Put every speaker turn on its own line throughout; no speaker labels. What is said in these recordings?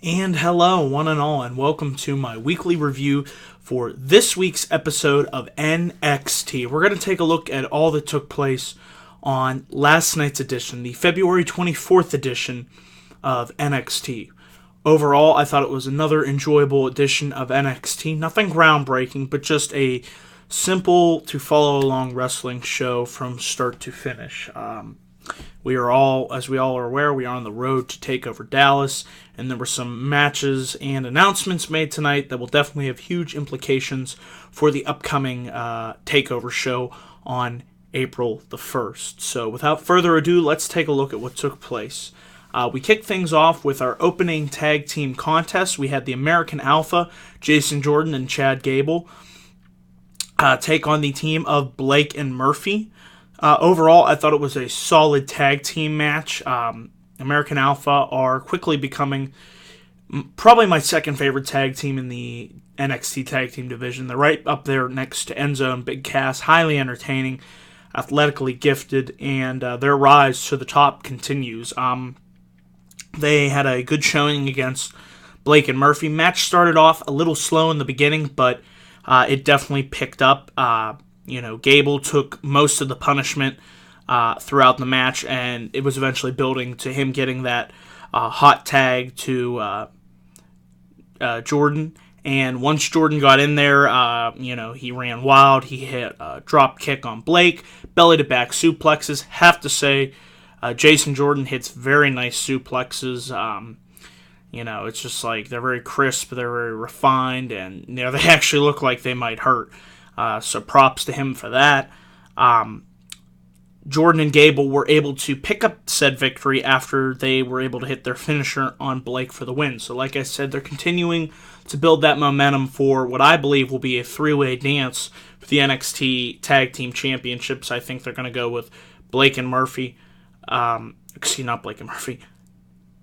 And hello, one and all, and welcome to my weekly review for this week's episode of NXT. We're going to take a look at all that took place on last night's edition, the February 24th edition of NXT. Overall, I thought it was another enjoyable edition of NXT. Nothing groundbreaking, but just a simple to follow along wrestling show from start to finish. We are all, as we all are aware, we are on the road to TakeOver Dallas, and there were some matches and announcements made tonight that will definitely have huge implications for the upcoming TakeOver show on April the 1st. So without further ado, let's take a look at what took place. We kicked things off with our opening tag team contest. We had the American Alpha, Jason Jordan and Chad Gable, take on the team of Blake and Murphy. Overall, I thought it was a solid tag team match. American Alpha are quickly becoming probably my second favorite tag team in the NXT tag team division. They're right up there next to Enzo and Big Cass, highly entertaining, athletically gifted, and their rise to the top continues. They had a good showing against Blake and Murphy. Match started off a little slow in the beginning, but it definitely picked up. Gable took most of the punishment throughout the match, and it was eventually building to him getting that hot tag to Jordan. And once Jordan got in there, he ran wild. He hit a drop kick on Blake, belly to back suplexes. Have to say, Jason Jordan hits very nice suplexes. It's just like they're very crisp, they're very refined, and they actually look like they might hurt. So props to him for that. Jordan and Gable were able to pick up said victory after they were able to hit their finisher on Blake for the win. So like I said, they're continuing to build that momentum for what I believe will be a three-way dance for the NXT Tag Team Championships. I think they're going to go with Blake and Murphy. Not Blake and Murphy.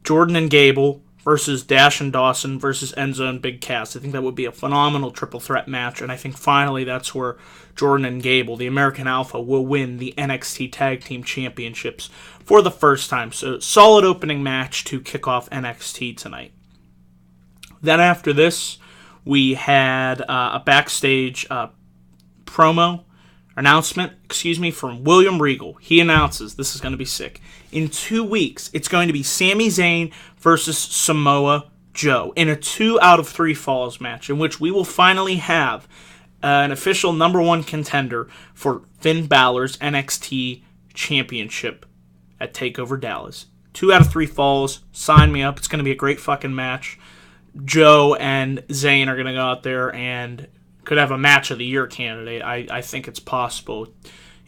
Jordan and Gable versus Dash and Dawson versus Enzo and Big Cass. I think that would be a phenomenal triple threat match, and I think finally that's where Jordan and Gable, the American Alpha, will win the NXT Tag Team Championships for the first time. So solid opening match to kick off NXT tonight. Then after this, we had a backstage announcement from William Regal. He announces, this is going to be sick, in 2 weeks, it's going to be Sami Zayn versus Samoa Joe in a 2 out of 3 falls match, in which we will finally have an official number one contender for Finn Balor's NXT Championship at TakeOver Dallas. 2 out of 3 falls. Sign me up. It's going to be a great fucking match. Joe and Zayn are going to go out there and could have a match of the year candidate. I think it's possible,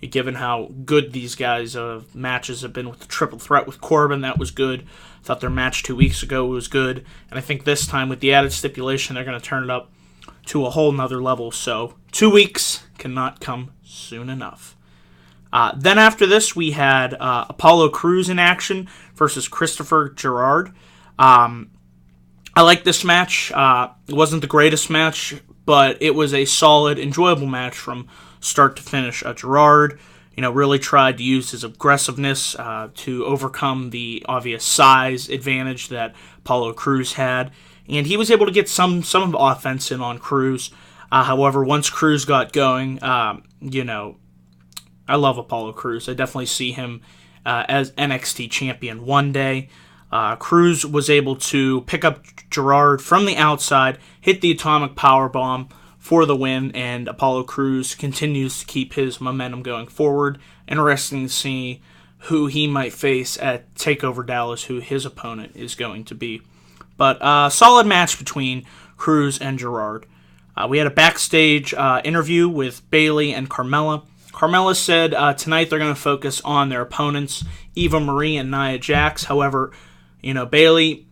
given how good these guys' matches have been with the triple threat with Corbin. That was good. I thought their match 2 weeks ago was good, and I think this time with the added stipulation, they're going to turn it up to a whole nother level. So 2 weeks cannot come soon enough. Then after this, we had Apollo Crews in action versus Christopher Gerard. I like this match. It wasn't the greatest match, but it was a solid, enjoyable match from start to finish. Gerard, really tried to use his aggressiveness to overcome the obvious size advantage that Apollo Crews had, and he was able to get some of the offense in on Crews. However, once Crews got going, I love Apollo Crews. I definitely see him as NXT champion one day. Crews was able to pick up Gerard from the outside, hit the atomic powerbomb for the win, and Apollo Crews continues to keep his momentum going forward. Interesting to see who he might face at TakeOver Dallas, who his opponent is going to be. But solid match between Crews and Gerard. We had a backstage interview with Bayley and Carmella. Carmella said tonight they're going to focus on their opponents, Eva Marie and Nia Jax. However, Bayley,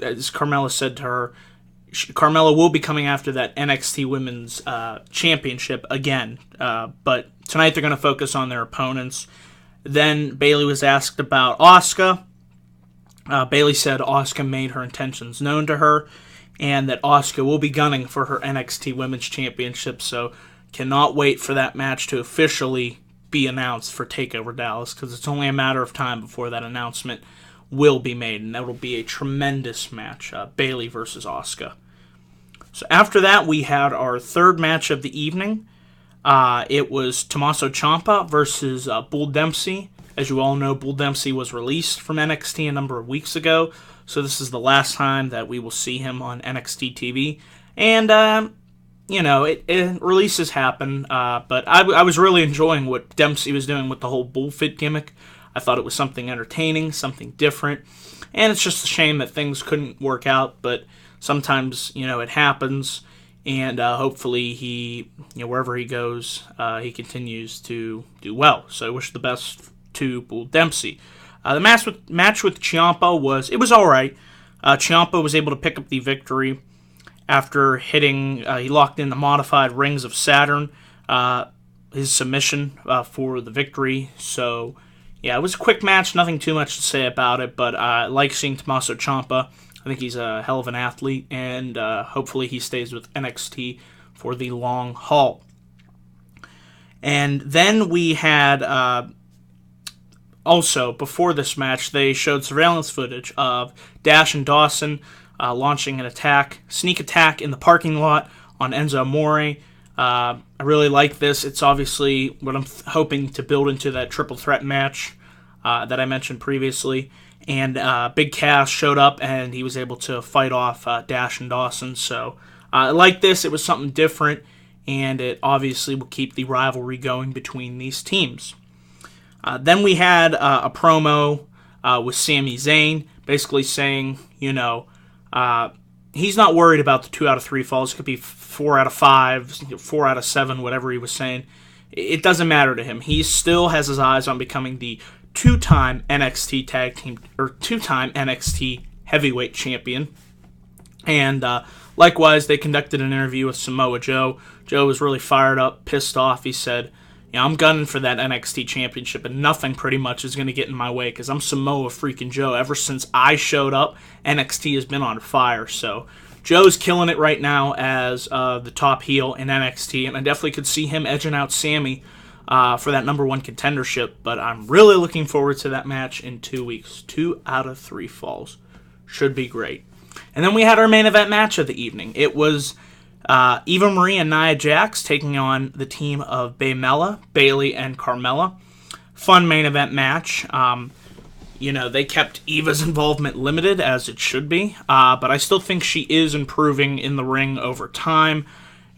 as Carmella said to her, Carmella will be coming after that NXT Women's Championship again. But tonight they're going to focus on their opponents. Then Bayley was asked about Asuka. Bayley said Asuka made her intentions known to her, and that Asuka will be gunning for her NXT Women's Championship. So cannot wait for that match to officially be announced for TakeOver Dallas, because it's only a matter of time before that announcement will be made, and that will be a tremendous match, Bayley versus Asuka. So after that, we had our third match of the evening. It was Tommaso Ciampa versus Bull Dempsey. As you all know, Bull Dempsey was released from NXT a number of weeks ago, so this is the last time that we will see him on NXT TV. And, releases happen, but I was really enjoying what Dempsey was doing with the whole bullfit gimmick. I thought it was something entertaining, something different, and it's just a shame that things couldn't work out, but sometimes, it happens, and hopefully he, wherever he goes, he continues to do well. So I wish the best to Bull Dempsey. The match with Ciampa was all right. Ciampa was able to pick up the victory after hitting, he locked in the modified Rings of Saturn, his submission for the victory. So, yeah, it was a quick match, nothing too much to say about it, but I like seeing Tommaso Ciampa. I think he's a hell of an athlete, and hopefully he stays with NXT for the long haul. And then we had, also, before this match, they showed surveillance footage of Dash and Dawson launching an sneak attack in the parking lot on Enzo Amore. I really like this. It's obviously what I'm hoping to build into that triple threat match that I mentioned previously. And Big Cass showed up, and he was able to fight off Dash and Dawson. So I like this. It was something different, and it obviously will keep the rivalry going between these teams. Then we had a promo with Sami Zayn, basically saying, he's not worried about the 2 out of 3 falls. It could be 4 out of 5, 4 out of 7, whatever he was saying. It doesn't matter to him. He still has his eyes on becoming the 2-time NXT tag team, or 2-time NXT heavyweight champion. And likewise, they conducted an interview with Samoa Joe. Joe was really fired up, pissed off. He said, I'm gunning for that NXT championship, and nothing pretty much is going to get in my way, because I'm Samoa freaking Joe. Ever since I showed up, NXT has been on fire. So Joe's killing it right now as the top heel in NXT, and I definitely could see him edging out Sammy for that number 1 contendership, but I'm really looking forward to that match in 2 weeks. 2 out of 3 falls. Should be great. And then we had our main event match of the evening. It was Eva Marie and Nia Jax taking on the team of Baymella, Bayley, and Carmella. Fun main event match. They kept Eva's involvement limited, as it should be, but I still think she is improving in the ring over time.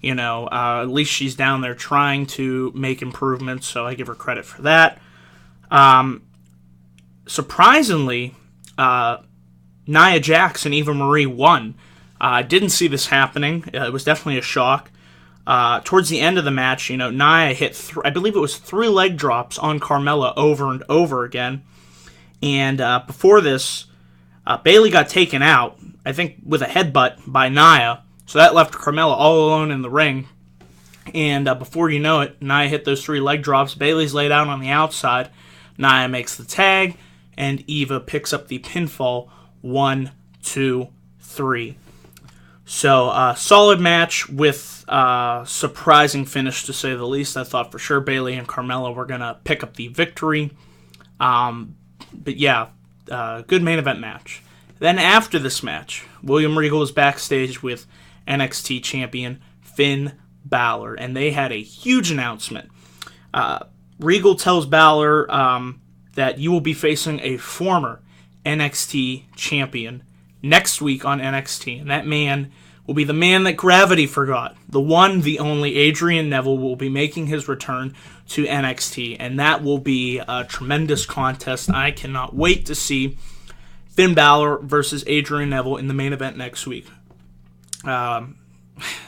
At least she's down there trying to make improvements, so I give her credit for that. Surprisingly, Nia Jax and Eva Marie won. I didn't see this happening. It was definitely a shock. Towards the end of the match, Nia hit, I believe it was 3 leg drops on Carmella over and over again. And before this, Bayley got taken out, I think with a headbutt by Nia. So that left Carmella all alone in the ring. And before you know it, Nia hit those 3 leg drops. Bayley's laid out on the outside. Nia makes the tag, and Eva picks up the pinfall. 1, 2, 3. So, solid match with surprising finish, to say the least. I thought for sure Bayley and Carmella were going to pick up the victory. But yeah, good main event match. Then after this match, William Regal is backstage with NXT champion Finn Balor, and they had a huge announcement. Regal tells Balor that you will be facing a former NXT champion next week on NXT, and that man will be the man that gravity forgot. The one, the only, Adrian Neville will be making his return to NXT, and that will be a tremendous contest. I cannot wait to see Finn Balor versus Adrian Neville in the main event next week.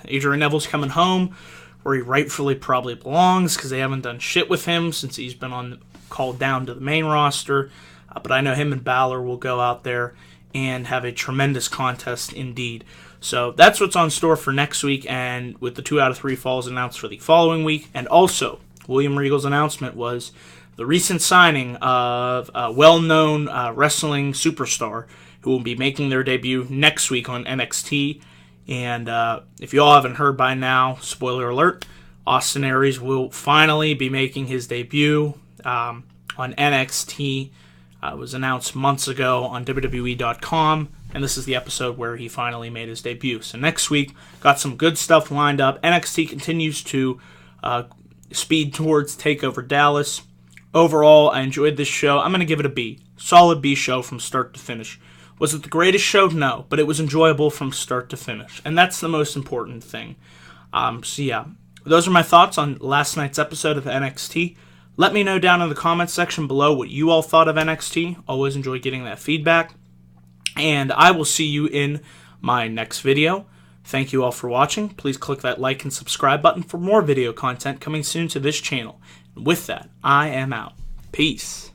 Adrian Neville's coming home, where he rightfully probably belongs, because they haven't done shit with him since he's been called down to the main roster. But I know him and Balor will go out there and have a tremendous contest indeed. So that's what's on store for next week, and with the 2 out of 3 falls announced for the following week. And also, William Regal's announcement was the recent signing of a well-known wrestling superstar who will be making their debut next week on NXT. And if you all haven't heard by now, spoiler alert, Austin Aries will finally be making his debut on NXT. was announced months ago on WWE.com, and this is the episode where he finally made his debut. So next week, got some good stuff lined up. NXT continues to speed towards TakeOver Dallas. Overall, I enjoyed this show. I'm going to give it a B. Solid B show from start to finish. Was it the greatest show? No, but it was enjoyable from start to finish, and that's the most important thing. So yeah, those are my thoughts on last night's episode of NXT. Let me know down in the comments section below what you all thought of NXT. Always enjoy getting that feedback. And I will see you in my next video. Thank you all for watching. Please click that like and subscribe button for more video content coming soon to this channel. And with that, I am out. Peace.